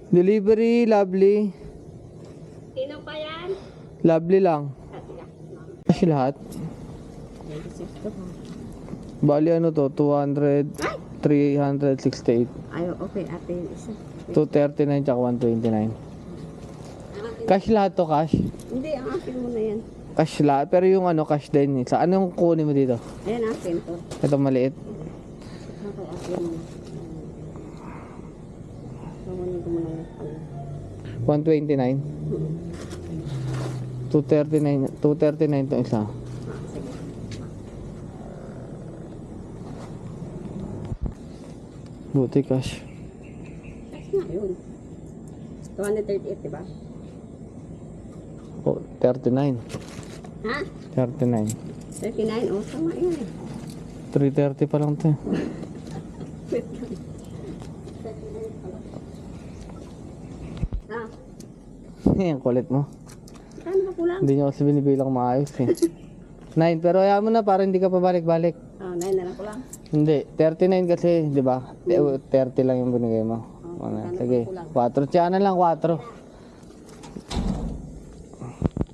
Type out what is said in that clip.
Delivery, lovely. Sino pa yan? Lovely lang. Cash lahat. Bali ano to, 200, 368. Ay, okay, ate. Isa. 239 tsaka 129. Cash lahat to, cash. Hindi, ang akin mo na yan. Cash lahat, pero yung ano, cash din. Sa anong kunin mo dito? Ayan, akin to. Ito maliit. Okay, akin mo. Kamunin ko muna yung pala. 129. 239 to isa. Sige. Buti cash. That's na yun. 238, diba? Oh, 39. Ha? 39. 39? Oh, tama yun eh. 330 pa lang to. Ah, Ang kulit mo. saan ba kulang? Hindi nyo kasi binibilang maayos eh. 9, pero ayaw mo na para hindi ka pabalik-balik. Oh, 9 na lang kulang. Hindi, 39 kasi, di ba? 30 lang yung binigay mo. Oh, Ano, magkano sige, pa kulang? 4. Tiyan na lang, 4.